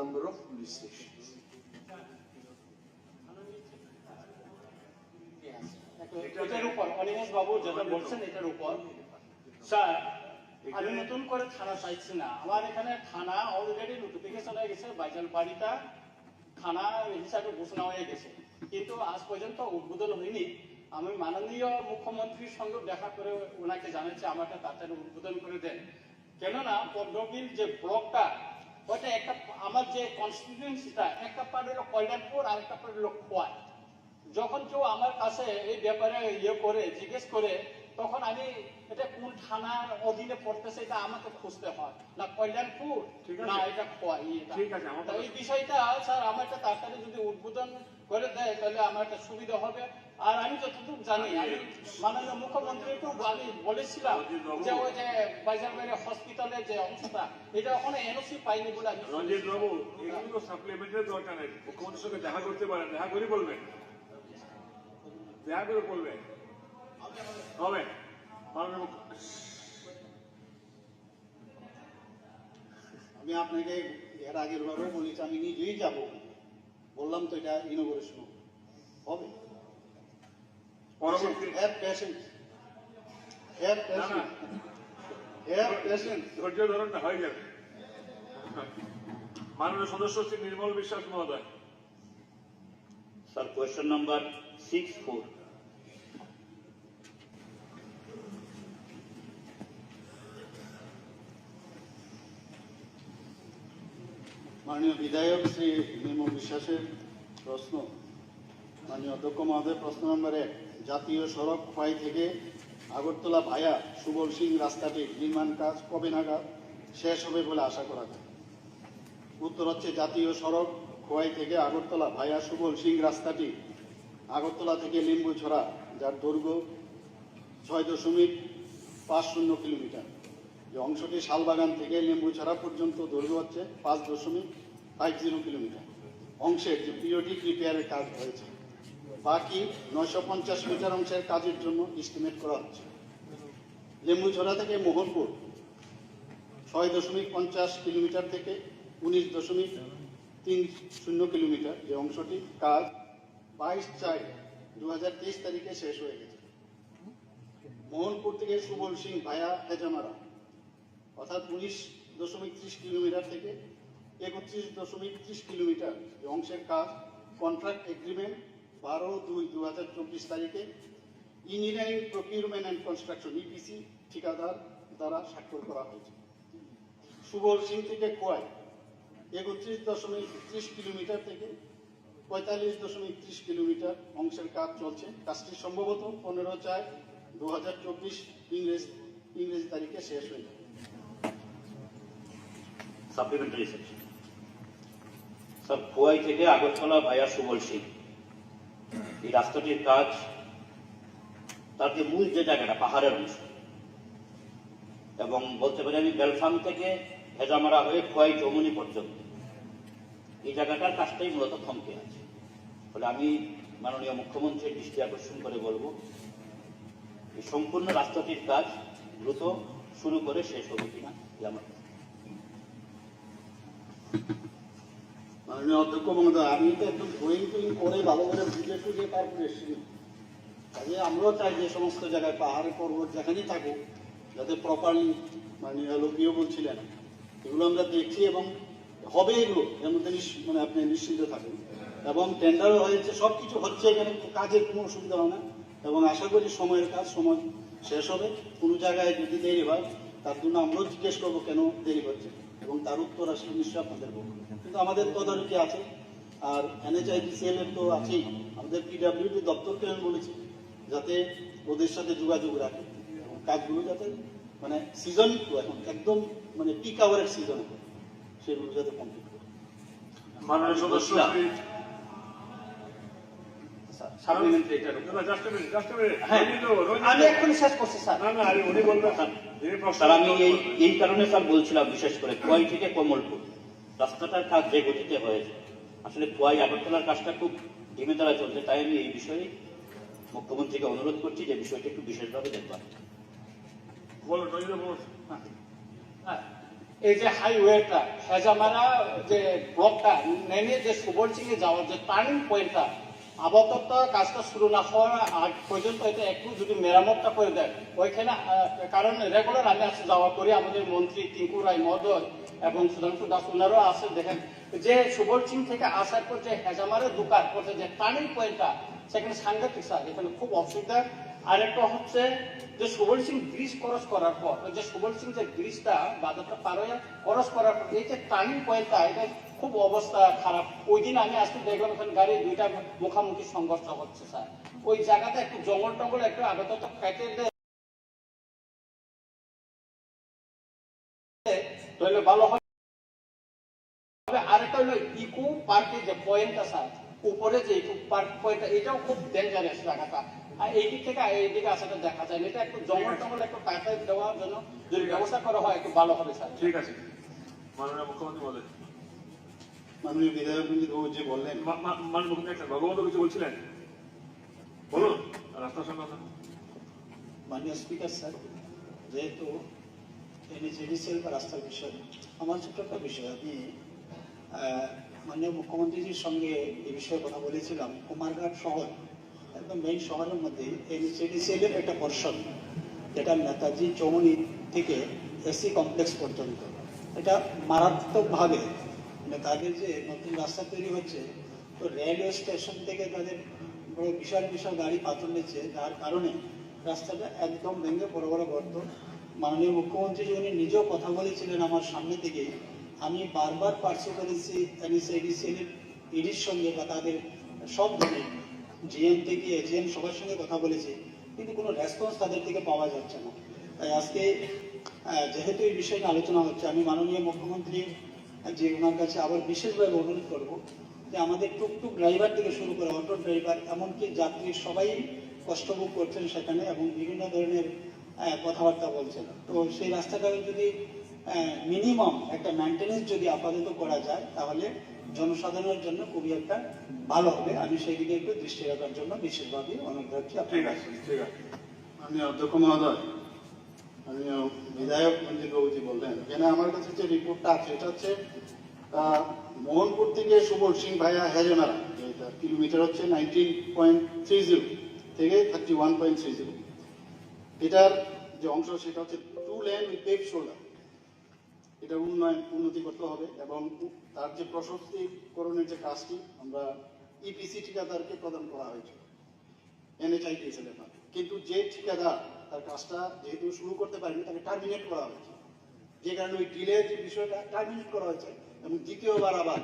number of police stations. এটার উপর অনিমেষ বাবু যেটা বলছেন এটার উপর স্যার আমি নতুন করে থানা চাইছি না, আমার এখানে থানা অলরেডি নোটিফিকেশন হয়ে গেছে, বাইজাল বাড়িটা থানা হিসাবে ঘোষণা হয়ে গেছে, কিন্তু আজ পর্যন্ত উদ্বোধন হয়নি। আমি মাননীয় মুখ্যমন্ত্রীর সঙ্গে দেখা করে ওনাকে জানাচ্ছি আমাকে তাড়াতাড়ি উদ্বোধন করে দেন, কেননা পদ্মবিল যে ব্লকটা ওটা একটা আমার যে কনস্টিটিউয়েন্সিটা একটা পার্ট হলো কল্যাণপুর আর একটা পার্ট হলো খোয়াই। যখন কেউ আমার কাছে এই ব্যাপারে করে জিজ্ঞেস করে তখন আমি এটা কোন থানার অধীনে পড়তেছে এটা আমাকে খুঁজতে হয়, না কল্যাণপুর না এটা খোয়াই। এই বিষয়টা স্যার আমার একটা তাড়াতাড়ি যদি উদ্বোধন করে দেয় তাহলে আমার একটা সুবিধা হবে। আর আমি যতটুকু জানি আমি মাননীয় মুখ্যমন্ত্রীকেও আমি বলেছিলাম যে ওই যে বাইজার বাইরে হসপিটালের যে অংশটা এটা ওখানে এনওসি পাইনি বলে আমি। রঞ্জিত বাবু এগুলো সাপ্লিমেন্টের দরকার নেই, মুখ্যমন্ত্রীর সঙ্গে দেখা করতে পারেন, দেখা করে বলবেন, দেখা করে বলবেন হবে। আমি আপনাকে এর আগের বারও বলেছি আমি নিজেই যাব, বললাম তো এটা ইনোগ্রেশন হবে। ধৈর্য ধরুন না, হয়ে যাবে। মাননীয় সদস্য শ্রী নির্মল বিশ্বাস মহোদয়। Sir question number 64। মাননীয় বিধায়ক শ্রী নির্মল বিশ্বাসের প্রশ্ন। মাননীয় অধ্যক্ষ মহোদয়, প্রশ্ন নম্বর 1, জাতীয় সড়ক খোয়াই থেকে আগরতলা ভায়া সুবল সিং রাস্তাটির নির্মাণ কাজ কবে নাগাদ শেষ হবে বলে আশা করা যায়? উত্তর হচ্ছে, জাতীয় সড়ক খোয়াই থেকে আগরতলা ভায়া সুবল সিং রাস্তাটি আগরতলা থেকে লিম্বুছড়া, যার দৈর্ঘ্য 6.50 কিলোমিটার। যে অংশটি শালবাগান থেকে লিম্বুছড়া পর্যন্ত দৈর্ঘ্য হচ্ছে 5.50 কিলোমিটার। অংশের যে পিওটি রিপেয়ারের কাজ হয়েছে, বাকি 950 মিটার অংশের কাজের জন্য এস্টিমেট করা হচ্ছে। লিম্বুছড়া থেকে মোহনপুর 6.50 কিলোমিটার থেকে 19.30 কিলোমিটার, যে অংশটি কাজ 22/4/2023 তারিখে শেষ হয়ে গেছে। মোহনপুর থেকে সুবল সিং ভায়া হেজামারা অর্থাৎ 19.30 কিলোমিটার থেকে 31.30 কিলোমিটার, যে অংশের কাজ কন্ট্রাক্ট এগ্রিমেন্ট 12/2/2024 তারিখে engineering procurement and construction EPC ঠিকাদার দ্বারা স্বাক্ষর করা হয়েছে। সুবল সিং থেকে খোয়াই 31.30 কিলোমিটার থেকে 45.30 কিলোমিটার অংশের কাজ চলছে। কাজটি সম্ভবত 15/4/2024 ইংরেজি তারিখে শেষ হয়ে যাবে। Supplementary section. স্যার খোয়াই থেকে আগরতলা ভায়া সুবল সিং এই রাস্তাটির কাজ, তার যে মূল যে জায়গাটা পাহাড়ের অংশ, এবং বলতে পারি আমি বেলফাম থেকে হেজামারা হয়ে খোয়াই যমুনি পর্যন্ত এই জায়গাটার কাজটাই মূলত থমকে আছে। ফলে আমি মাননীয় মুখ্যমন্ত্রীর দৃষ্টি আকর্ষণ করে বলবো এই সম্পূর্ণ রাস্তাটির কাজ দ্রুত শুরু করে শেষ হবে কিনা আমার। মাননীয় অধ্যক্ষ মহোদয়, আমি তো একটু ড্রয়িং করে ভালো করে বুঝে টুঝে তারপরে এসেছি। কাজে আমরাও চাই যে সমস্ত জায়গায় পাহাড়ে পর্বত যেখানেই থাকুক যাতে প্রপারলি মাননীয় লোকীয় বলছিলেন এগুলো আমরা দেখছি এবং হবে এগুলো এর মধ্যে মানে আপনি নিশ্চিন্ত থাকুন। এবং টেন্ডারও হয়েছে, সব কিছু হচ্ছে, এখানে কাজের কোনো অসুবিধা হয় না এবং আশা করি সময়ের কাজ সময় শেষ হবে। কোনো জায়গায় যদি দেরি হয় তার জন্য আমরাও জিজ্ঞেস করবো কেন দেরি হচ্ছে এবং তার উত্তর আসলে নিশ্চয়ই আপনাদের বলবো। কিন্তু আমাদের তদারকি আছে, আর NHIDCL এর তো আছেই, আমাদের PWD দপ্তরকে আমি বলেছি যাতে ওদের সাথে যোগাযোগ রাখে এবং কাজগুলো যাতে মানে সিজন এখন একদম মানে পিক আওয়ারের সিজন সেগুলো যাতে কমপ্লিট করে। মাননীয় সদস্য আমি এক্ষুনি শেষ করছি স্যার। উনি বলবেন স্যার, আমি এই কারণে স্যার বলছিলাম, বিশেষ করে খোয়াই থেকে কমলপুর রাস্তাটার কাজ যে গতিতে হয়েছে, আসলে খোয়াই আগরতলার কাজটা খুব ধীমে দ্বারা চলছে, তাই আমি এই বিষয়ে মুখ্যমন্ত্রীকে অনুরোধ করছি যে বিষয়টা একটু বিশেষভাবে দেখবেন। বলুন। এই যে হাইওয়েটা হেজামারা যে ব্লকটা নেমে যে সুবল সিং এ যাওয়ার যে টার্নিং পয়েন্টটা আপাতত কাজটা শুরু না হওয়ার আগ পর্যন্ত এটা একটু যদি মেরামতটা করে দেয় ওইখানে কারণ রেগুলার আমি আসে যাওয়া করি আমাদের মন্ত্রী টিঙ্কু রায় মহোদয় এবং সুধাংশু দাস ওনারও আছে দেখেন যে সুবল সিং থেকে আসার পর যে হেজামারের দোকান করছে যে টার্নিং পয়েন্টটা সেখানে সাংঘাতিক স্যার এখানে খুব অসুবিধা। আরেকটা হচ্ছে যে সুবল সিং ব্রিজ ক্রস করার পর যে সুবল সিং যে ব্রিজটা বাজারটা পার হয়ে ক্রস করার পর এই যে টার্নিং পয়েন্টটা এটা খুব অবস্থা খারাপ। ওই দিন আমি আজকে দেখলাম ওখানে গাড়ি দুইটা মুখামুখি সংঘর্ষ হচ্ছে স্যার। ওই জায়গাটা একটু জঙ্গল টঙ্গল একটু আপাতত কেটে দেয় তাহলে ভালো হয়। আরেকটা হলো ইকো পার্কের যে পয়েন্টটা স্যার উপরে যে ইকো পার্ক পয়েন্টটা এটাও খুব ডেঞ্জারাস জায়গাটা। আর এই দিক থেকে এইদিকে আসাটা দেখা যায় এটা একটু জঙ্গল টঙ্গল একটু কাটা দেওয়ার জন্য যদি ব্যবস্থা করা হয় একটু ভালো হবে স্যার। ঠিক আছে, মাননীয় মুখ্যমন্ত্রী বলেন। মাননীয় বিধায়ক যে বললেন মাননীয় মুখ্যমন্ত্রী ভগবন্ত কিছু বলছিলেন, বলুন রাস্তার সংক্রান্ত। মাননীয় স্পিকার স্যার, যেহেতু এনএচএডিসিএল বা রাস্তার বিষয় আমার ছোট্ট একটা বিষয়, আমি মাননীয় মুখ্যমন্ত্রীজির সঙ্গে এই বিষয়ে কথা বলেছিলাম। কুমারঘাট শহর একদম মেইন শহরের মধ্যে এনএচএডিসিএল এর একটা পোর্শন যেটা নেতাজি চৌমনি থেকে এসি কমপ্লেক্স পর্যন্ত এটা মারাত্মকভাবে মানে তাদের যে নতুন রাস্তা তৈরি হচ্ছে তো রেলওয়ে স্টেশন থেকে তাদের বড় বিশাল বিশাল গাড়ি পাথর নিচ্ছে যার কারণে রাস্তাটা একদম ভেঙে বড় বড় গর্ত। মাননীয় মুখ্যমন্ত্রী উনি নিজেও কথা বলেছিলেন আমার সামনে থেকে, আমি বারবার পার্সু করেছি এনএসএডিসিএল এর ইডির সঙ্গে বা তাদের সব ধরনের জিএম থেকে এজিএম সবার সঙ্গে কথা বলেছি, কিন্তু কোনো রেসপন্স তাদের থেকে পাওয়া যাচ্ছে না। তাই আজকে যেহেতু এই বিষয় নিয়ে আলোচনা হচ্ছে, আমি মাননীয় মুখ্যমন্ত্রী যে ওনার কাছে আবার বিশেষভাবে অনুরোধ করবো যে আমাদের টুকটুক ড্রাইভার থেকে শুরু করে অটো ড্রাইভার এমনকি যাত্রী সবাই কষ্ট ভোগ করছেন সেখানে এবং বিভিন্ন ধরনের কথাবার্তা বলছেন। তো সেই রাস্তাটাকে যদি মিনিমাম একটা মেনটেনেন্স যদি আপাতত করা যায় তাহলে জনসাধারণের জন্য খুবই একটা ভালো হবে। আমি সেই দিকে একটু দৃষ্টি রাখার জন্য বিশেষভাবে অনুরোধ করছি। ঠিক আছে, ঠিক আছে। মাননীয় অধ্যক্ষ মহোদয়, মাননীয় বিধায়ক মঞ্জিতবাবুজি বললেন, এখানে আমার কাছে যে রিপোর্টটা আছে এটা হচ্ছে মোহনপুর থেকে সুবল সিং ভাইয়া হেজমারা, কিলোমিটার হচ্ছে 19.30 থেকে 31.30। এটার যে অংশ সেটা হচ্ছে 2 লেন উইথ পেভ শোল্ডার। এটা উন্নতি করতে হবে এবং তার যে প্রশস্তিকরণের যে কাজটি আমরা ইপিসি ঠিকাদারকে প্রদান করা হয়েছে এনএচআইটিএসএল এর মাধ্যমে, কিন্তু যে ঠিকাদার তার কাজটা যেহেতু শুরু করতে পারেনি তাকে টার্মিনেট করা হয়েছে, যে কারণে ওই ডিলে যে বিষয়টা টার্মিনেট করা হয়েছে এবং দ্বিতীয়বার আবার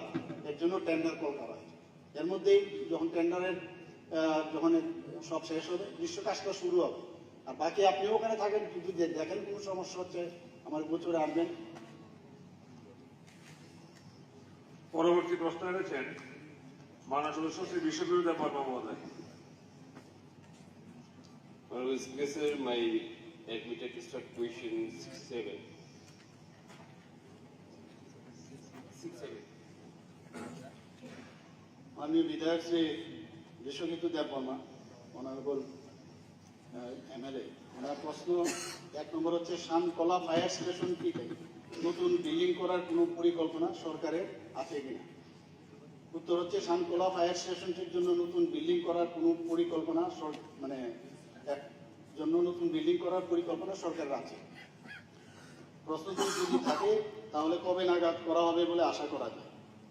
এর জন্য টেন্ডার কল করা হয়েছে। এর মধ্যেই যখন টেন্ডারের যখন সব শেষ হবে দৃশ্য কাজটা শুরু হবে। আর বাকি আপনিও ওখানে থাকেন, যদি দেখেন কোনো সমস্যা হচ্ছে আমার গোচরে আনবেন। পরবর্তী প্রশ্ন রেখেছেন মাননীয় সদস্য শ্রী বিশ্ববিদ্যালয় বর্মা মহোদয়। Honorable Speaker, sir, my admitted to start question 67. মাননীয় বিধায়ক শ্রী বিশ্বজিৎ দেববর্মা, অনারেবল এমএলএ, ওনার প্রশ্ন 1 নম্বর হচ্ছে শানকলা ফায়ার স্টেশনটিতে নতুন বিল্ডিং করার কোনো পরিকল্পনা সরকারের আছে কিনা। উত্তর হচ্ছে শানকলা ফায়ার স্টেশনটির জন্য নতুন বিল্ডিং করার কোনো পরিকল্পনা নতুন বিল্ডিং করার পরিকল্পনা সরকারের আছে। প্রস্তুতি যদি থাকে তাহলে কবে নাগাদ করা হবে বলে আশা করা যায়।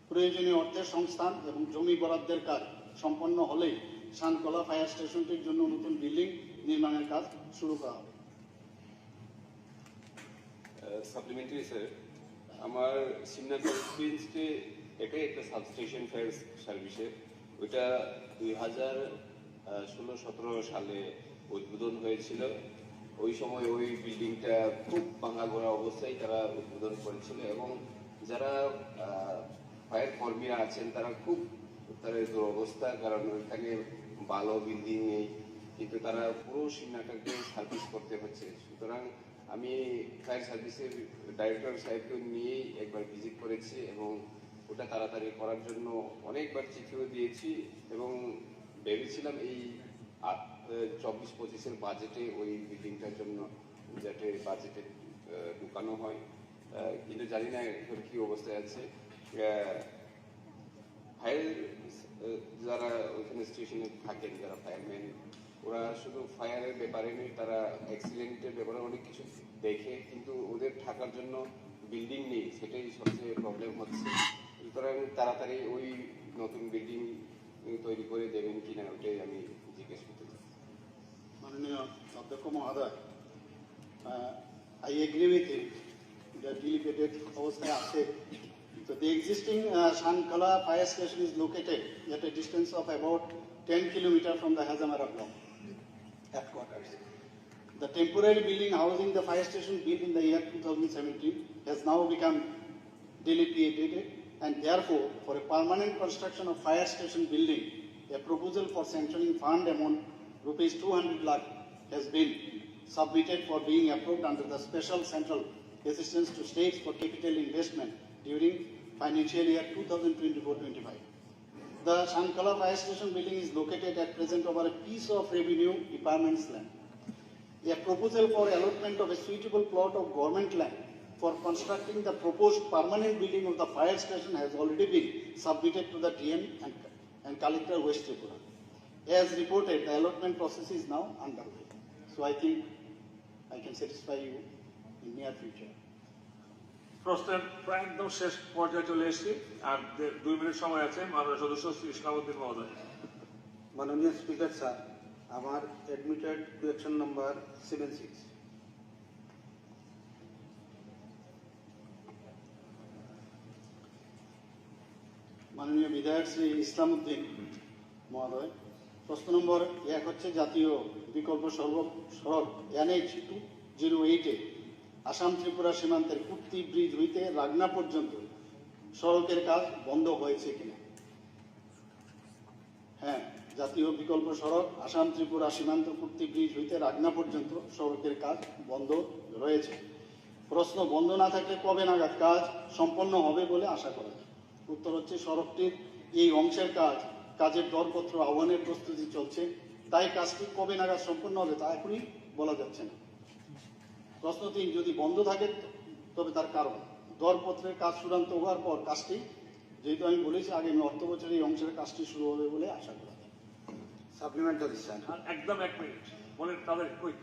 প্রয়োজনীয় অর্থের সংস্থান এবং জমি বরাদ্দের কাজ সম্পন্ন হলেই শানকলা ফায়ার স্টেশনটির জন্য নতুন বিল্ডিং নির্মাণের কাজ শুরু করা হবে। সাপ্লিমেন্টারি স্যার, আমার শিবনাথ এক্সপিরিয়েন্সে এটাই একটা সাবস্টেশন ফায়ার সার্ভিসের, ওইটা 2016-17 সালে উদ্বোধন হয়েছিল। ওই সময় ওই বিল্ডিংটা খুব ভাঙা ঘোরা অবস্থায় তারা উদ্বোধন করেছিল এবং যারা ফায়ার কর্মীরা আছেন তারা খুব তাদের দুরবস্থা, কারণ ওইখানে ভালো বিল্ডিং নেই, কিন্তু তারা পুরো শিবনাটাকে সার্ভিস করতে হচ্ছে। সুতরাং আমি ফায়ার সার্ভিসের ডাইরেক্টর সাহেবকে নিয়েই একবার ভিজিট করেছি এবং ওটা তাড়াতাড়ি করার জন্য অনেকবার চিঠিও দিয়েছি এবং ভেবেছিলাম এই 24-25 বাজেটে ওই বিল্ডিংটার জন্য যাতে বাজেটে ঢুকানো হয়। কিন্তু জানি না এখন কি অবস্থায় আছে। ফায়ার যারা ওইখানে স্টেশনে থাকেন, যারা ফায়ারম্যান, ওরা শুধু ফায়ারের ব্যাপারে নেই, তারা অ্যাক্সিডেন্টের ব্যাপারে অনেক কিছু দেখে, কিন্তু ওদের থাকার জন্য বিল্ডিং নেই, সেটাই সবচেয়ে প্রবলেম হচ্ছে। সুতরাং তাড়াতাড়ি ওই নতুন বিল্ডিং তৈরি করে দেবেন কিনা ওটাই আমি জিজ্ঞেস করতে চাই। মাননীয় অধ্যক্ষ মহোদয়, I agree with him that dilapidated অবস্থায় আছে। So the existing Shankala fire station is located at a distance of about 10 kilometers from the Hazamara block headquarters. The temporary building housing the fire station built in the year 2017 has now become dilapidated, and therefore for a permanent construction of fire station building, a proposal for sanctioning fund amount rupees 200 lakh has been submitted for being approved under the special central assistance to states for capital investment during financial year 2024-25. The Shankala fire station building is located at present over a piece of revenue department's land. A proposal for allotment of a suitable plot of government land for constructing the proposed permanent building of the fire station has already been submitted to the DM and Collector West Tripura. As reported, the allotment process is now underway. So I think I can satisfy you in near future. প্রশ্নের প্রায় একদম শেষ পর্যায়ে চলে এসেছি, আর 2 minute সময় আছে। মাননীয় সদস্য শ্রী ইসলামউদ্দিন মহোদয়। মাননীয় স্পিকার স্যার, আমার অ্যাডমিটেড কোয়েকশন নাম্বার 76। মাননীয় বিধায়ক শ্রী ইসলামউদ্দিন মহোদয়, প্রশ্ন নম্বর 1 হচ্ছে জাতীয় বিকল্প সড়ক NH 208-এ আসাম ত্রিপুরা সীমান্তের কুর্তি ব্রিজ হইতে রাগনা পর্যন্ত সড়কের কাজ বন্ধ হয়েছে কিনা? হ্যাঁ, জাতীয় বিকল্প সড়ক আসাম ত্রিপুরা সীমান্ত কুর্তি ব্রিজ হইতে রাগনা পর্যন্ত সড়কের কাজ বন্ধ রয়েছে। প্রশ্ন, বন্ধ না থাকলে কবে নাগাদ কাজ সম্পন্ন হবে বলে আশা করা যায়? উত্তর হচ্ছে, সড়কটির এই অংশের কাজের দরপত্র আহ্বানের প্রস্তুতি চলছে, তাই কাজটি কবে নাগাদ সম্পন্ন হবে তা এখনই বলা যাচ্ছে না। প্রশ্ন 3, যদি বন্ধ থাকে তবে তার কারণ? দরপত্রের কাজ চূড়ান্ত হওয়ার পর কাজটি, যেহেতু আমি বলেছি আগামী অর্থ বছরে এই অংশের কাজটি শুরু হবে বলে আশা করা যায়। Supplementary sir. আর একদম 1 মিনিট বলেন তাদের কুইক।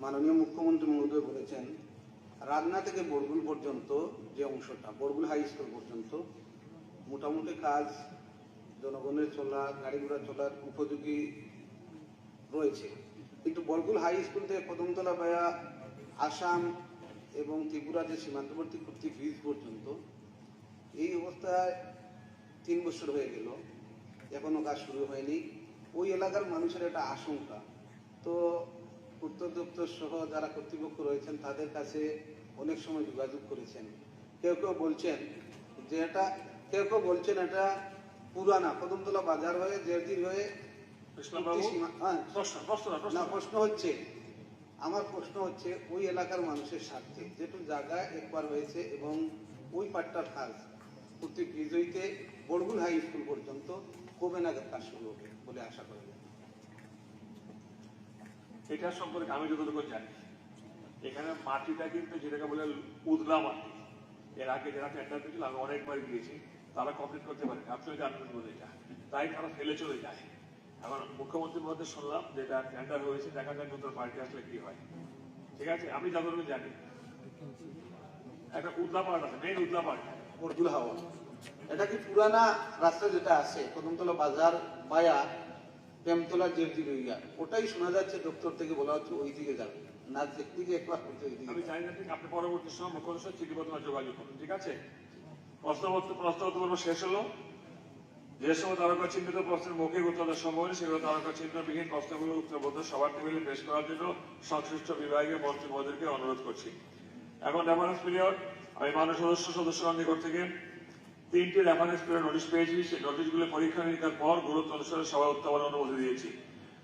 মাননীয় মুখ্যমন্ত্রী মহোদয় বলেছেন রাগনা থেকে বরগুল পর্যন্ত যে অংশটা, বরগুল হাই স্কুল পর্যন্ত মোটামুটি কাজ জনগণের চলা, গাড়ি ঘোড়া চলার উপযোগী রয়েছে, কিন্তু বরগুল হাই স্কুল থেকে কদমতলা ভায়া আসাম এবং ত্রিপুরা যে সীমান্তবর্তী কুর্তি ব্রিজ পর্যন্ত এই অবস্থায় 3 বছর হয়ে গেল, এখনো কাজ শুরু হয়নি। ওই এলাকার মানুষের একটা আশঙ্কা, তো উত্তর দপ্তর সহ যারা কর্তৃপক্ষ রয়েছেন তাদের কাছে অনেক সময় যোগাযোগ করেছেন। কেউ কেউ বলছেন যে এটা পুরানা কদমতলা বাজার হয়ে জেরদির হয়ে আমার প্রশ্ন হচ্ছে ওই এলাকার মানুষের স্বার্থে যেটুকু জায়গা একবার হয়েছে এবং ওই পাটটার কাজ প্রতি ব্রিজ হইতে বরগুল হাই স্কুল পর্যন্ত কবে নাগাদ কাজ শুরু হবে বলে আশা করা যায়? এটা সম্পর্কে আমি যতটুকু জানি, এখানে মাটিটা কিন্তু যেটাকে বলে উদলা মাটি, এর আগে যারা টেন্ডার পেয়েছিল আমি অনেকবার গিয়েছি, তারা কমপ্লিট করতে পারে, আপনি জানবেন বলে এটা, তাই তারা ফেলে চলে যায়। এখন মুখ্যমন্ত্রীর মধ্যে শুনলাম যেটা টেন্ডার হয়েছে, দেখা যায় নতুন পার্টি আসলে কি হয়। ঠিক আছে, আমি যতটুকু জানি একটা উদলা পার্ট আছে, মেইন উদলা পার্ট বরগুল হাওয়া, এটা কি পুরানা রাস্তা যেটা আছে কদমতলা বাজার বায়া প্রেমতলা জেরদি রইয়া, ওটাই শোনা যাচ্ছে দপ্তর থেকে বলা হচ্ছে ওই দিকে যাবে না, দিকে একবার করতে ওই দিকে। আমি জানি না, ঠিক আপনি পরবর্তী সময় মুখ্যমন্ত্রী চিঠিপত্র যোগাযোগ করুন। ঠিক আছে, প্রশ্নোত্তর পর্ব শেষ হলো। যে সময় তারকা চিহ্নিত প্রশ্নের মৌখিক উত্তরের সম্ভব হয়নি, সেগুলো তারকা চিহ্নবিহীন প্রশ্নগুলো উত্তরবদ্ধ সবার টেবিলে পেশ করার জন্য সংশ্লিষ্ট বিভাগীয় মন্ত্রী মহোদয়কে অনুরোধ করছি। এখন রেফারেন্স পিরিয়ড, আমি মাননীয় সদস্যগণ নিকট থেকে 3টি রেফারেন্স পিরিয়ড নোটিশ পেয়েছি। সেই নোটিশগুলো পরীক্ষা নিরীক্ষার পর গুরুত্ব অনুসারে সভা উত্থাপনের অনুমতি দিয়েছি।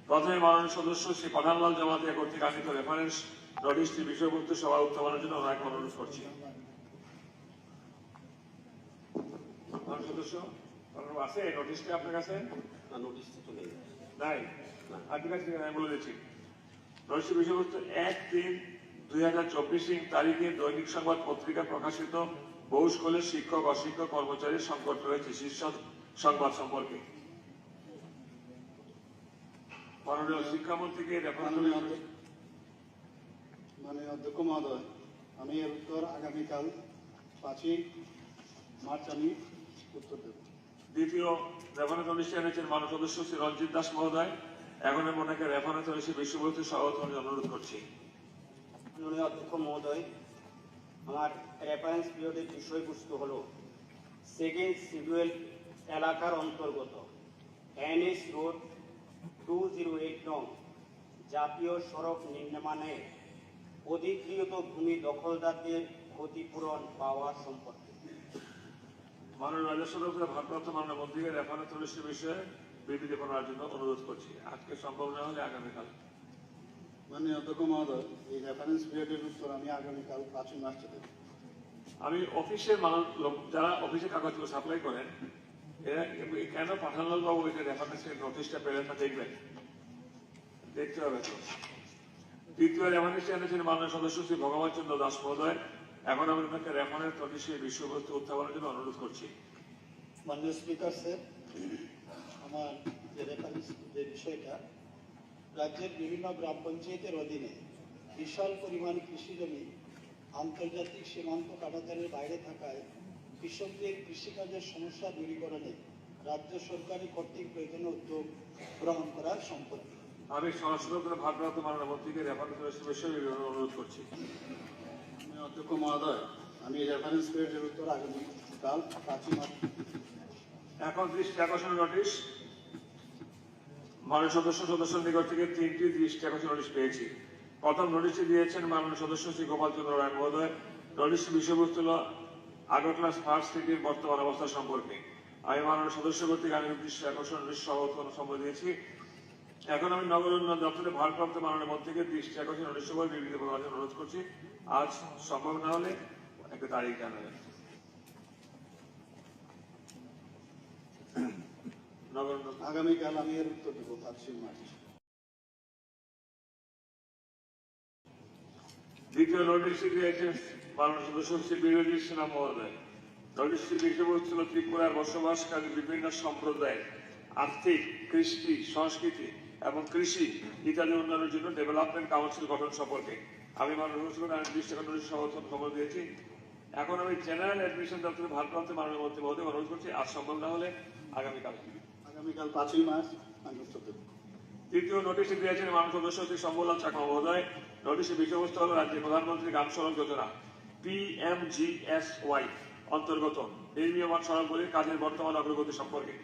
প্রথমে মাননীয় সদস্য শ্রী পাঠানলাল জমাতিয়া কর্তৃক আনিত রেফারেন্স নোটিশটি বিষয়বস্তু সভা উত্থাপনের জন্য ওনাকে অনুরোধ করছি। সদস্য আছে নোটিশটা আপনার কাছে? নোটিশটা চলে গেছে নাই, আপনার কাছে আমি বলে দিচ্ছি। নোটিশের বিষয়বস্তু 1, 3, 2024 তারিখে দৈনিক সংবাদ পত্রিকা প্রকাশিত বহু স্কুলের শিক্ষক অশিক্ষক কর্মচারীর সংকট রয়েছে শীর্ষ সংবাদ সম্পর্কে মাননীয় শিক্ষামন্ত্রীকে মাননীয় অধ্যক্ষ মহোদয়, আমি এর উত্তর আগামীকাল 5 মার্চ আমি উত্তর দেব। দ্বিতীয় রেফারেন্স অনুষ্ঠানে এনেছেন মানব সদস্য শ্রী রঞ্জিত দাস মহোদয়। এখন আমি ওনাকে রেফারেন্স হিসেবে বিশ্বভারতী সভাপতি অনুরোধ করছি। মাননীয় অধ্যক্ষ মহোদয়, আমার রেফারেন্স পিরিয়ডের বিষয়বস্তু হল সেকেন্ড শিডিউল এলাকার অন্তর্গত এনএস রোড 208 নং জাতীয় সড়ক নির্মাণে অধিকৃত ভূমি দখলদারদের ক্ষতিপূরণ পাওয়া সম্পর্কে। মাননীয় রাজস্ব দপ্তরের ভারপ্রাপ্ত মাননীয় মন্ত্রীকে রেফারেন্স অনুষ্ঠান বিষয়ে বিবৃতি করার জন্য অনুরোধ করছি। আজকে সম্ভব না হলে আগামীকাল। মাননীয় অধ্যক্ষ মহোদয়, এই রেফারেন্স পিরিয়ডের উত্তর আমি আগামীকাল 5 মার্চ দেব। আমি অফিসের যারা অফিসে কাগজগুলো সাপ্লাই করেন এরা কেন পাঠানলাল বাবু এটা রেফারেন্সের নোটিশটা পেলেন না দেখবেন, দেখতে হবে তো। তৃতীয় রেফারেন্স এনেছেন মাননীয় সদস্য শ্রী ভগবান চন্দ্র দাস মহোদয়। এখন আমি ওনাকে রেফারেন্স নোটিশে বিষয়বস্তু উত্থাপনের জন্য অনুরোধ করছি। মাননীয় স্পিকার স্যার, আমার যে রেফারেন্স যে বিষয়টা, রাজ্যের বিভিন্ন গ্রাম পঞ্চায়েতের অধীনে বিশাল পরিমাণ কৃষি জমি আন্তর্জাতিক সীমান্ত কাটাতারের বাইরে থাকায় কৃষকদের কৃষিকাজের সমস্যা দূরীকরণে রাজ্য সরকারি কর্তৃক প্রয়োজনীয় উদ্যোগ গ্রহণ করার সম্পর্কে। আমি স্বরাষ্ট্র ভারপ্রাপ্ত মাননীয় মন্ত্রীকে রেফারেন্স বিষয়ে অনুরোধ করছি। অধ্যক্ষ মহোদয়, আমি রেফারেন্স পিরিয়ডের উত্তর আগামীকাল 5 মার্চ। এখন দৃষ্টি আকর্ষণ নোটিশ মাননীয় সদস্যের নিকট থেকে 3টি দৃষ্টি আকর্ষণ নোটিশ পেয়েছি। প্রথম নোটিশটি দিয়েছেন মাননীয় সদস্য শ্রী গোপাল চন্দ্র রায় মহোদয়। নোটিশটির বিষয়বস্তু হল আগরতলা স্মার্ট সিটির বর্তমান অবস্থা সম্পর্কে। আমি মাননীয় সদস্য কর্তৃক আগামী দৃষ্টি আকর্ষণ নোটিশ সভাপতি সম্মতি দিয়েছি। এখন আমি নগর উন্নয়ন দপ্তরের ভারপ্রাপ্ত মাননীয় মন্ত্রীকে দৃষ্টি আকর্ষণ নোটিশ সভায় বিবৃতি প্রদানের জন্য অনুরোধ করছি। আজ সম্ভব না হলে একটা তারিখ জানাবেন। আগামীকাল আমি এর উত্তর দেবো 5 মার্চ। দ্বিতীয় নোটিশটি দিয়েছেন মাননীয় সদস্য শ্রী বিরোধী সেনা মহোদয়। নোটিশটির বিষয়বস্তু হল ত্রিপুরার বসবাসকারী বিভিন্ন সম্প্রদায়ের আর্থিক, কৃষ্টি, সংস্কৃতি এবং কৃষি ইত্যাদি উন্নয়নের জন্য ডেভেলপমেন্ট কাউন্সিল গঠন সম্পর্কে। আমি মাননীয় দৃষ্টি নোটিশ সভাপতি সম্মতি দিয়েছি। এখন আমি জেনারেল অ্যাডমিশন দপ্তরের ভারপ্রাপ্ত মাননীয় মন্ত্রী মহোদয় অনুরোধ করছি। আজ সম্ভব না হলে আগামীকাল 5 মার্চ আমি উত্তর দেব। তৃতীয় নোটিশটি দিয়েছেন মাননীয় সদস্য শ্রী শম্ভুলাল চাকমা মহোদয়। নোটিশের বিষয়বস্তু হল রাজ্যের প্রধানমন্ত্রী গ্রাম সড়ক যোজনা PMGSY অন্তর্গত নির্মীয়মান সড়কগুলির কাজের বর্তমান অগ্রগতি সম্পর্কে।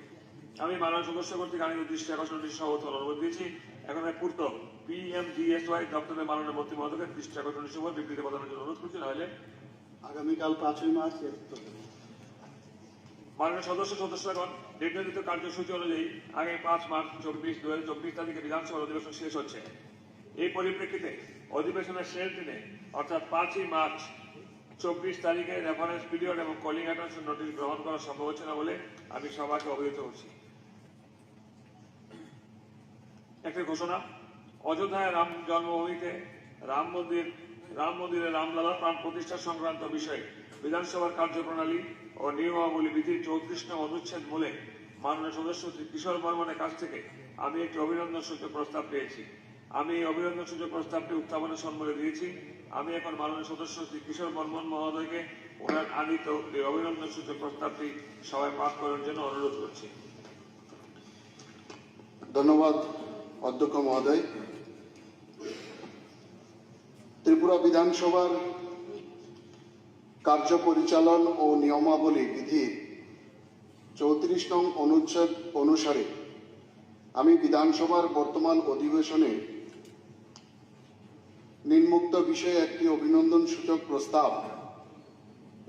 আমি মাননীয় সদস্য কর্তৃক আগামী দৃষ্টি আকর্ষণ নোটিশ সভাপতি অনুরোধ দিয়েছি। এখন আমি পূর্ত PMGSY দপ্তরের মাননীয় মন্ত্রী মহোদয়কে দৃষ্টি আকর্ষণ নোটিশ সভায় বিবৃতি প্রদানের জন্য অনুরোধ করছি। নাহলে আগামীকাল 5 মার্চ এর উত্তর দেব। মাননীয় সদস্যগণ, নির্ধারিত কার্যসূচি অনুযায়ী আগামী 5 মার্চ 2024 তারিখে বিধানসভার অধিবেশন শেষ হচ্ছে। এই পরিপ্রেক্ষিতে অধিবেশনের শেষ দিনে অর্থাৎ 5 মার্চ 24 তারিখে রেফারেন্স পিরিয়ড এবং কলিং অ্যাটেনশন নোটিশ গ্রহণ করা সম্ভব হচ্ছে না বলে আমি সভাকে অবহিত করছি। একটি ঘোষণা, অযোধ্যায় রাম জন্মভূমিতে রাম মন্দিরে রামলালা প্রাণ প্রতিষ্ঠা সংক্রান্ত বিষয়ে বিধানসভার কার্যপ্রণালী ও নিয়মাবলী বিধির 34 নং অনুচ্ছেদ মূলে মাননীয় সদস্য শ্রী কিশোর বর্মনের কাছ থেকে আমি একটি অভিনন্দন সূচক প্রস্তাব পেয়েছি। আমি এই অভিনন্দন সূচক প্রস্তাবটি উত্থাপনের সম্মতি দিয়েছি। আমি এখন মাননীয় সদস্য শ্রী কিশোর বর্মন মহোদয়কে ওনার আনিত এই অভিনন্দন সূচক প্রস্তাবটি সবাই পাঠ করার জন্য অনুরোধ করছি। ধন্যবাদ অধ্যক্ষ মহোদয়। ত্রিপুরা বিধানসভার কার্য পরিচালন ও নিয়মাবলী বিধির 34 নং অনুচ্ছেদ অনুসারে আমি বিধানসভার বর্তমান অধিবেশনে নিম্নোক্ত বিষয়ে একটি অভিনন্দন সূচক প্রস্তাব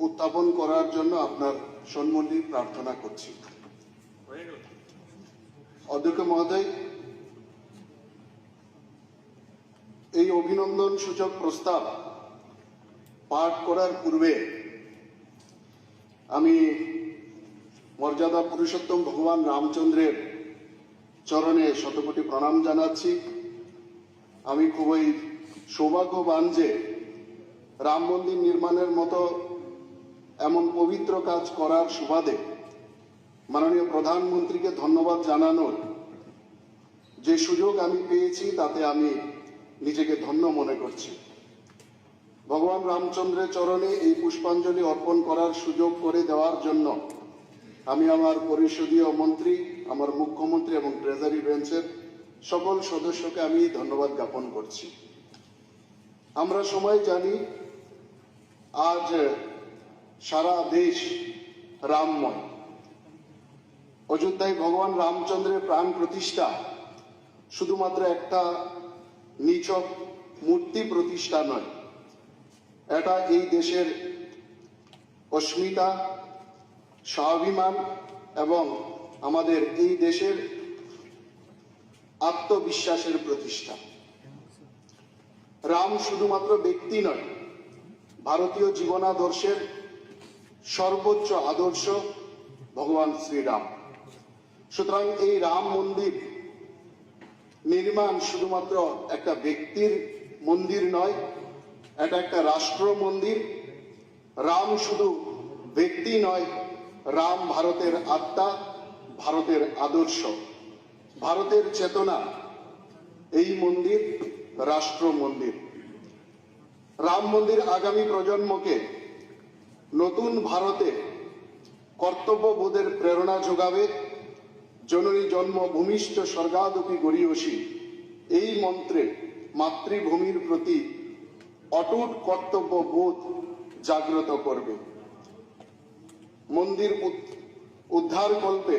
উত্থাপন করার জন্য আপনার সম্মতি প্রার্থনা করছি। অধ্যক্ষ মহোদয়, এই অভিনন্দন সূচক প্রস্তাব পাঠ করার পূর্বে আমি মর্যাদা পুরুষোত্তম ভগবান রামচন্দ্রের চরণে শতকোটি প্রণাম জানাচ্ছি। আমি খুবই সৌভাগ্যবান যে রাম মন্দির নির্মাণের মতো এমন পবিত্র কাজ করার সুবাদে মাননীয় প্রধানমন্ত্রীকে ধন্যবাদ জানানোর যে সুযোগ আমি পেয়েছি তাতে আমি নিজেকে ধন্য মনে করছি। ভগবান রামচন্দ্রের চরণে এই পুষ্পাঞ্জলি অর্পণ করার সুযোগ করে দেওয়ার জন্য আমি আমার পরিষদীয় মন্ত্রী, আমার মুখ্যমন্ত্রী এবং ট্রেজারি বেঞ্চের সকল সদস্যকে আমি ধন্যবাদ জ্ঞাপন করছি। আমরা সবাই জানি আজ সারা দেশ রামময়। অযোধ্যায় ভগবান রামচন্দ্রের প্রাণ প্রতিষ্ঠা শুধুমাত্র একটা নিছক মূর্তি প্রতিষ্ঠা নয়, এটা এই দেশের অস্মিতা, স্বাভিমান এবং আমাদের এই দেশের আত্মবিশ্বাসের প্রতিষ্ঠা। রাম শুধুমাত্র ব্যক্তি নয়, ভারতীয় জীবনাদর্শের সর্বোচ্চ আদর্শ ভগবান শ্রীরাম। সুতরাং এই রাম মন্দির নির্মাণ শুধুমাত্র একটা ব্যক্তির মন্দির নয়, এটা একটা রাষ্ট্র মন্দির। রাম শুধু ব্যক্তি নয়, রাম ভারতের আত্মা, ভারতের আদর্শ, ভারতের চেতনা। এই মন্দির রাষ্ট্র মন্দির। রাম মন্দির আগামী প্রজন্মকে নতুন ভারতে কর্তব্যবোধের প্রেরণা যোগাবে। জননী জন্মভূমিষ্ঠ স্বর্গাদপি গরীয়সী, এই মন্ত্রে মাতৃভূমির প্রতি অটুট কর্তব্যবোধ জাগ্রত করবে। মন্দির উদ্ধার কল্পে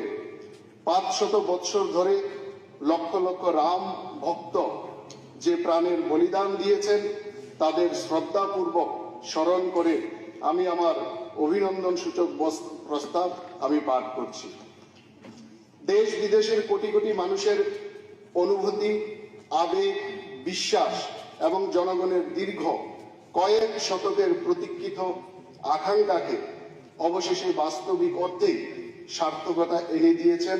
500 বৎসর ধরে লক্ষ লক্ষ রাম ভক্ত যে প্রাণের বলিদান দিয়েছেন, তাদের শ্রদ্ধাপূর্বক স্মরণ করে আমি আমার অভিনন্দন সূচক প্রস্তাব আমি পাঠ করছি। দেশ বিদেশের কোটি কোটি মানুষের অনুভূতি, আবেগ, বিশ্বাস এবং জনগণের দীর্ঘ কয়েক শতকের প্রতীক্ষিত আকাঙ্ক্ষাকে অবশেষে বাস্তবিক অর্থেই সার্থকতা এনে দিয়েছেন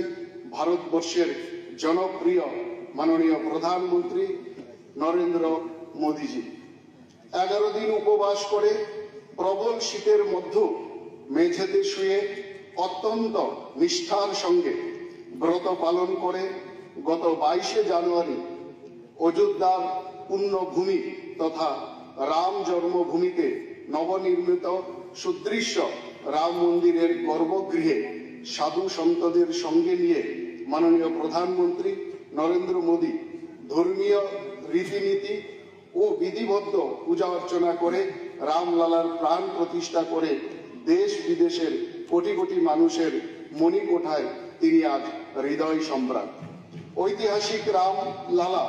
ভারতবর্ষের জনপ্রিয় মাননীয় প্রধানমন্ত্রী নরেন্দ্র মোদীজি। 11 দিন উপবাস করে প্রবল শীতের মধ্যে মেঝেতে শুয়ে অত্যন্ত নিষ্ঠার সঙ্গে ব্রত পালন করে গত 22শে জানুয়ারি অযোধ্যার পুণ্যভূমি তথা রাম জন্মভূমিতে নবনির্মিত সুদৃশ্য রাম মন্দিরের গর্ভগৃহে সাধু সন্তদের সঙ্গে নিয়ে মাননীয় প্রধানমন্ত্রী নরেন্দ্র মোদী ধর্মীয় রীতিনীতি ও বিধিবদ্ধ পূজা অর্চনা করে রামলালার প্রাণ প্রতিষ্ঠা করে দেশ বিদেশের কোটি কোটি মানুষের মণিকোঠায় তিনি আজ হৃদয় সম্রাট। ঐতিহাসিক রামলালা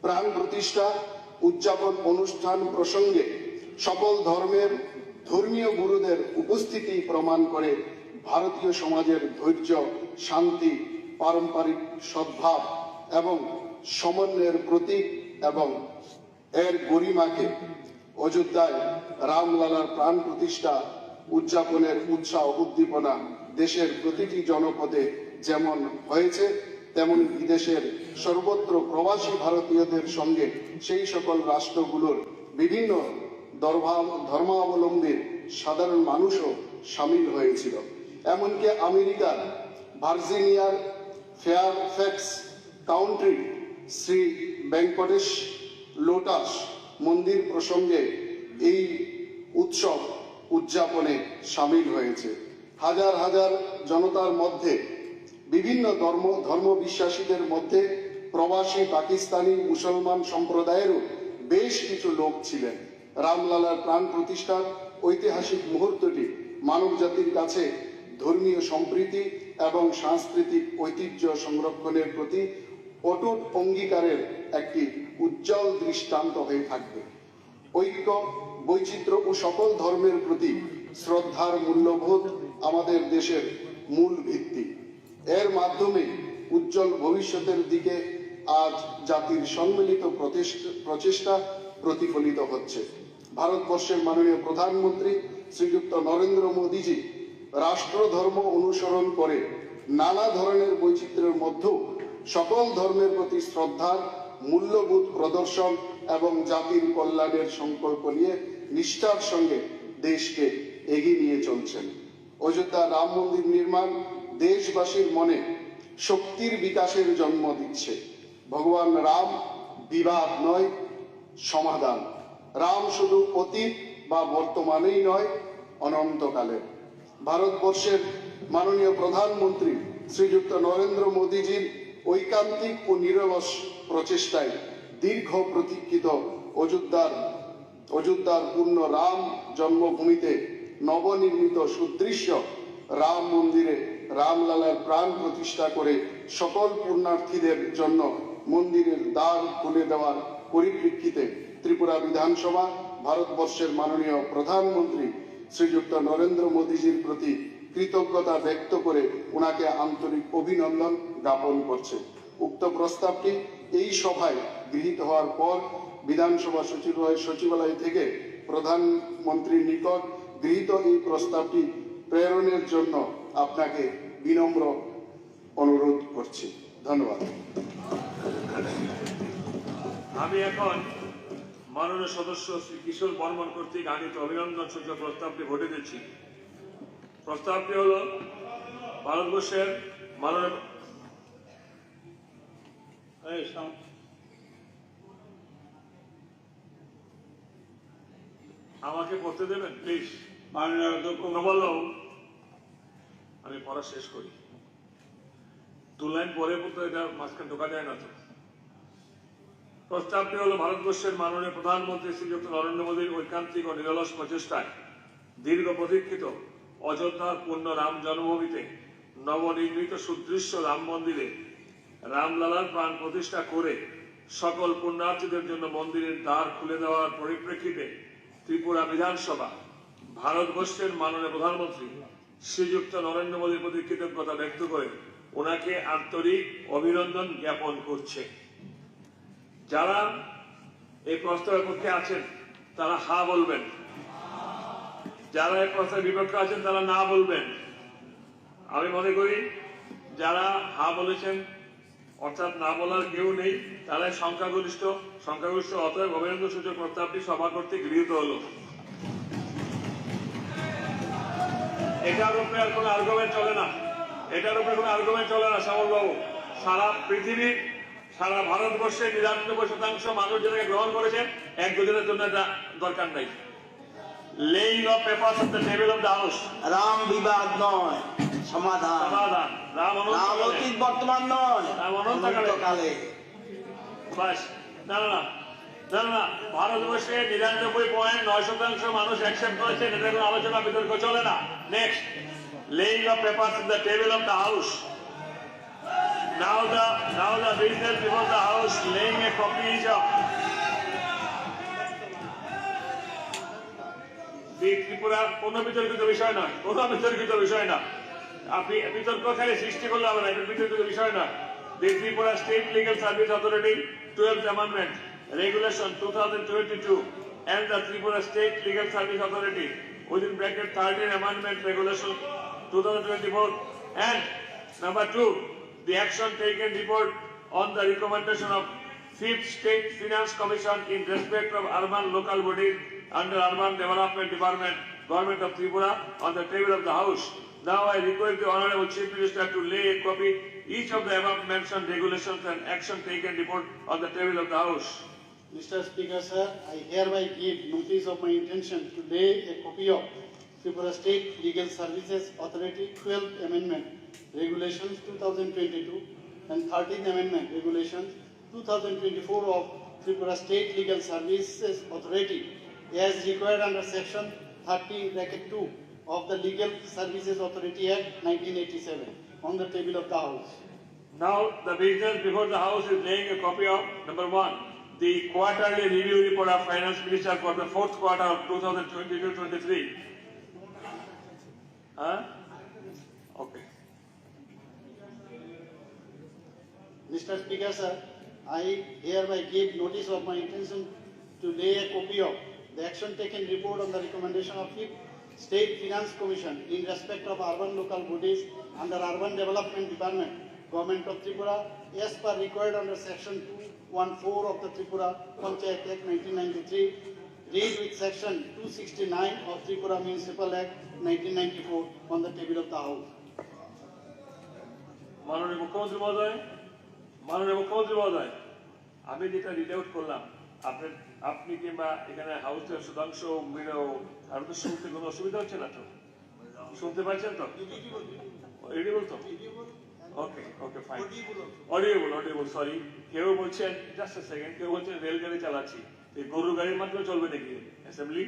প্রাণ প্রতিষ্ঠা উদযাপন অনুষ্ঠান প্রসঙ্গে সকল ধর্মের ধর্মীয় গুরুদের উপস্থিতি প্রমাণ করে ভারতীয় সমাজের ধৈর্য, শান্তি, পারম্পরিক সদ্ভাব এবং সমন্বয়ের প্রতীক এবং এর গরিমাকে অযোধ্যায় রামলালার প্রাণ প্রতিষ্ঠা উদযাপনের উৎসাহ উদ্দীপনা দেশের প্রতিটি জনপদে যেমন হয়েছে, তেমন বিদেশের সর্বত্র প্রবাসী ভারতীয়দের সঙ্গে সেই সকল রাষ্ট্রগুলোর বিভিন্ন ধর্মাবলম্বীর সাধারণ মানুষও সামিল হয়েছিল। এমনকি আমেরিকার ভার্জিনিয়ার Fairfax County Shri Venkatesh Lotus মন্দির প্রসঙ্গে এই উৎসব উদযাপনে সামিল হয়েছে। হাজার হাজার জনতার মধ্যে বিভিন্ন ধর্ম বিশ্বাসীদের মধ্যে প্রবাসী পাকিস্তানি মুসলমান সম্প্রদায়েরও বেশ কিছু লোক ছিলেন। রামলালার প্রাণ প্রতিষ্ঠার ঐতিহাসিক মুহূর্তটি মানব জাতির কাছে ধর্মীয় সম্প্রীতি এবং সাংস্কৃতিক ঐতিহ্য সংরক্ষণের প্রতি অটুট অঙ্গীকারের একটি উজ্জ্বল দৃষ্টান্ত হয়ে থাকবে। ঐক্য, বৈচিত্র্য ও সকল ধর্মের প্রতি শ্রদ্ধার মূল্যবোধ আমাদের দেশের মূল ভিত্তি। এর মাধ্যমে উজ্জ্বল ভবিষ্যতের দিকে আজ জাতির সম্মিলিত প্রচেষ্টা প্রতিফলিত হচ্ছে। ভারতবর্ষের মাননীয় প্রধানমন্ত্রী শ্রীযুক্ত নরেন্দ্র মোদীজি রাষ্ট্র ধর্ম অনুসরণ করে নানা ধরনের বৈচিত্র্যের মধ্যেও সকল ধর্মের প্রতি শ্রদ্ধার মূল্যবোধ প্রদর্শন এবং জাতির কল্যাণের সংকল্প নিয়ে নিষ্ঠার সঙ্গে দেশকে এগিয়ে নিয়ে চলছেন। অযোধ্যা রাম মন্দির নির্মাণ দেশবাসীর মনে শক্তির বিকাশের জন্ম দিচ্ছে। ভগবান রাম বিবাদ নয়, সমাধান। রাম শুধু অতীত বা বর্তমানেই নয়, অনন্তকালের। ভারতবর্ষের মাননীয় প্রধানমন্ত্রী শ্রীযুক্ত নরেন্দ্র মোদীজির ঐকান্তিক ও নিরলস প্রচেষ্টায় দীর্ঘ প্রতীক্ষিত অযোধ্যার পূর্ণ রাম জন্মভূমিতে নবনির্মিত সুদৃশ্য রাম মন্দিরে রামলালার প্রাণ প্রতিষ্ঠা করে সকল পুণ্যার্থীদের জন্য মন্দিরের দ্বার খুলে দেওয়ার পরিপ্রেক্ষিতে ত্রিপুরা বিধানসভা ভারতবর্ষের মাননীয় প্রধানমন্ত্রী শ্রীযুক্ত নরেন্দ্র মোদীজির প্রতি কৃতজ্ঞতা ব্যক্ত করে ওনাকে আন্তরিক অভিনন্দন জ্ঞাপন করছে। উক্ত প্রস্তাবটি এই সভায় গৃহীত হওয়ার পর বিধানসভা সচিবালয় থেকে প্রধানমন্ত্রীর নিকট গৃহীত এই প্রস্তাবটি প্রেরণের জন্য আপনাকে বিনম্র অনুরোধ করছি। ধন্যবাদ। আমি এখন মাননীয় সদস্য শ্রী কিশোর বর্মন কর্তৃক আনিত অভিনন্দন সূচক প্রস্তাবটি ভোটে দিচ্ছি। প্রস্তাবটি হল ভারতবর্ষের মাননীয় আমাকে পড়তে দেবেন প্লিজ। মাননীয় বললাম আমি পড়া শেষ করি, 2 লাইন পরে পড়তে এটা মাঝখানে ঢোকা যায় না তো। প্রস্তাবটি হল ভারতবর্ষের মাননীয় প্রধানমন্ত্রী শ্রীযুক্ত নরেন্দ্র মোদীর ঐকান্তিক ও নিরলস প্রচেষ্টায় দীর্ঘ প্রতীক্ষিত অযোধ্যার পূর্ণ রাম জন্মভূমিতে নবনির্মিত সুদৃশ্য রাম মন্দিরে রামলালার প্রাণ প্রতিষ্ঠা করে সকল পুণ্যার্থীদের জন্য মন্দিরের দ্বার খুলে দেওয়ার পরিপ্রেক্ষিতে ত্রিপুরা বিধানসভা ভারতবর্ষের মাননীয় প্রধানমন্ত্রী শ্রীযুক্ত নরেন্দ্র মোদীর প্রতি কৃতজ্ঞতা ব্যক্ত করে ওনাকে আন্তরিক অভিনন্দন জ্ঞাপন করছে। যারা এই প্রস্তাবের পক্ষে আছেন তারা হা বলবেন, যারা এই প্রস্তাবের বিপক্ষে আছেন তারা না বলবেন। আমি মনে করি যারা হা বলেছেন অর্থাৎ না বলার কেউ নেই, তারাই সংখ্যাগরিষ্ঠ। অতএব অভিনন্দন সূচক প্রস্তাবটি সভা কর্তৃক গৃহীত হল। এটার উপরে আর কোনো আর্গুমেন্ট চলে না, শ্যামল বাবু। সারা পৃথিবী, সারা ভারতবর্ষের 99% মানুষ যেটাকে গ্রহণ করেছেন, 1-2 দিনের জন্য এটা দরকার নাই। Laying of papers of the table of the house. Ram বিবাদ নয়, সমাধান। রাম অতীত বর্তমান নয়, অনন্তকালে। বাস। না, ভারতবর্ষে 99.9% মানুষ অ্যাকসেপ্ট করেছেন, এটা কোনো আলোচনা বিতর্ক চলে না। Next, laying of papers of the table of the house. Now the business before the house, laying a copy of the Tripura, কোনো বিতর্কিত বিষয় না, আপনি বিতর্ক খালি সৃষ্টি করলে হবে না, এটা বিতর্কিত বিষয় না। The Tripura State Legal Service Authority 12th Amendment Regulation 2022 and the Tripura State Legal Service Authority within bracket 13 Amendment Regulation 2024 and number 2, the action taken report on the recommendation of 5th State Finance Commission in respect of urban local bodies under Urban Development Department, Government of Tripura, on the table of the House. Now I request the Honorable Chief Minister to lay a copy each of the above mentioned regulations and action taken report on the table of the House. Mr. Speaker, sir, I hereby give notice of my intention to lay a copy of Tripura State Legal Services Authority 12th Amendment Regulations 2022 and 13th Amendment Regulations 2024 of Tripura State Legal Services Authority as required under Section 30(2) of the Legal Services Authority Act 1987 on the table of the House. Now the business before the House is laying a copy of number 1, the quarterly review report of Finance Minister for the 4th quarter of 2022-23. Okay. Mr. Speaker, sir, I hereby give notice of my intention to lay a copy of the action taken report on the recommendation of 5th State Finance Commission in respect of urban local bodies under Urban Development Department, Government of Tripura, as per required under Section 214 of the Tripura Panchayat Act 1993, read with section 269 of Tripura Municipal Act 1994 on the table of the House. মাননীয় মুখ্যমন্ত্রী মহোদয়, আমি যেটা read out করলাম, আপনি কিংবা এখানে হাউসের সুধাংশু মিনো আর তো শুনতে কোনো অসুবিধা হচ্ছে না তো? শুনতে পাচ্ছেন তো? অডিবল তো? Okay fine. Audible sorry. কেউ বলছেন জাস্ট এ সেকেন্ড, কেউ বলছেন রেলগাড়ি চালাচ্ছি, এই গরুর গাড়ির মাধ্যমে চলবে নাকি assembly?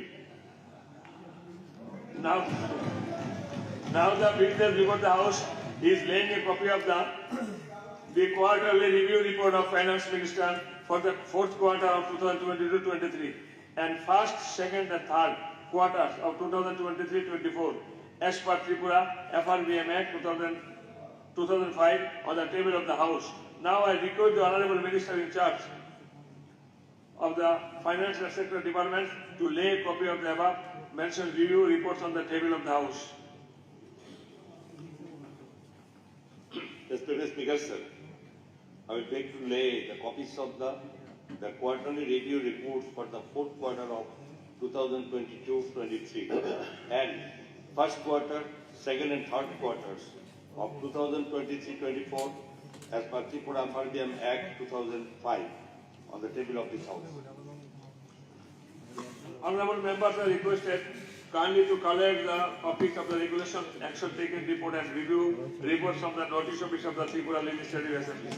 Now the business before the House is laying a copy of the quarterly review report of Finance Minister for the fourth quarter of 2022-23 and first, second and third quarters of 2023-24 as per Tripura FRBM Act 2005 on the table of the House. Now I request the Honorable Minister in charge of the Financial Sector Department to lay a copy of the above mentioned review reports on the table of the House. Respected Speaker, sir, I will beg to lay the copies of the quarterly review reports for the fourth quarter of 2022-23 and first quarter, second and third quarters of 2023-24 as per Tripura FRBM Act 2005 on the table of this House. Honorable members are requested kindly to collect the copies of the regulation action taken report and review reports from the notice office of the Tripura Legislative Assembly.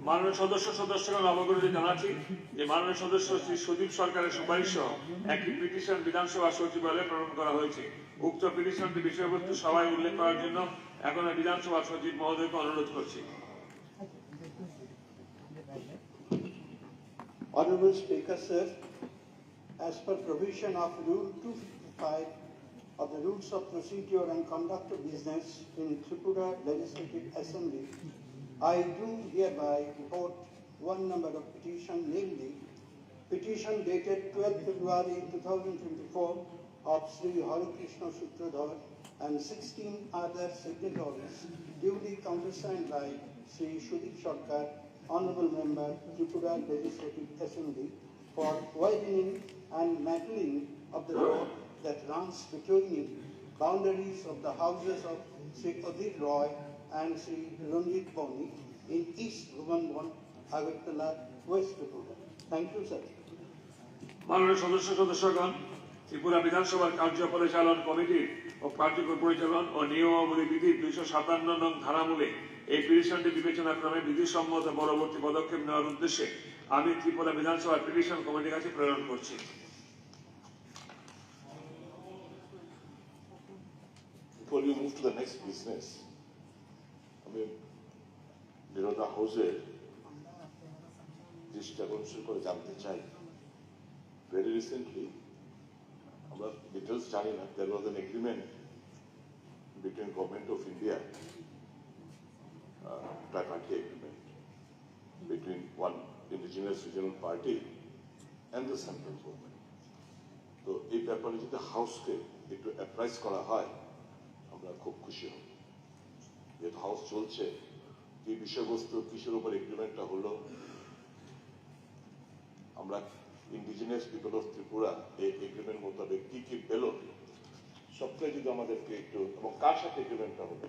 মাননীয় সদস্যগণ অবগত জানাচ্ছি যে মাননীয় সদস্য শ্রী সুদীপ সরকারের সুপারিশ সহ একটি পিটিশন বিধানসভা সচিবালয়ে প্রেরণ করা হয়েছে। উক্ত পিটিশনটি বিষয়বস্তু সভায় উল্লেখ করার জন্য এখন বিধানসভা সচিব মহোদয়কে অনুরোধ করছি। Honorable Speaker, sir, as per provision of Rule 255 of the Rules of Procedure and Conduct of Business in Tripura Legislative Assembly, I do hereby report one number of petition, namely petition dated 12 February 2024 of Sri Hare Krishna Sutradhar and 16 other signatories duly countersigned by Sri Sudip Sarkar, Honorable Member, Tripura Legislative Assembly, for widening and mantling of the road that runs between boundaries of the houses of Sri Adir Roy and Sri Ranjit Boni in East Bhuvanbon, Agartala, West Tripura. Thank you, sir. মাননীয় সদস্যগণ, ত্রিপুরা বিধানসভার কার্য পরিচালন committee ও কার্যকর পরিচালন ও নিয়মাবলী বিধি 257 নং ধারামূলে এই পিটিশনটি বিবেচনাক্রমে বিধিসম্মত পরবর্তী পদক্ষেপ নেওয়ার উদ্দেশ্যে আমি ত্রিপুরা বিধানসভার পিটিশন কমিটির কাছে প্রেরণ করছি। Before you move to the next business, আমি বিরোধী হাউসের দৃষ্টি আকর্ষণ করে জানতে চাই, very recently আমরা ডিটেলস জানি না, there was an agreement between Government of India, tripartite agreement between one indigenous regional party and the central government. তো এই ব্যাপারে যদি হাউসকে একটু অ্যাপ্রাইজ করা হয় আমরা খুব খুশি হব। যেহেতু হাউস চলছে, কি বিষয়বস্তু কিসের উপর এগ্রিমেন্টটা হলো, আমরা ইন্ডিজিনিয়াস পিপল অফ ত্রিপুরা এই এগ্রিমেন্ট মোতাবেক কি কি পেল, সবটাই যদি আমাদেরকে একটু, এবং কার সাথে এগ্রিমেন্টটা হবে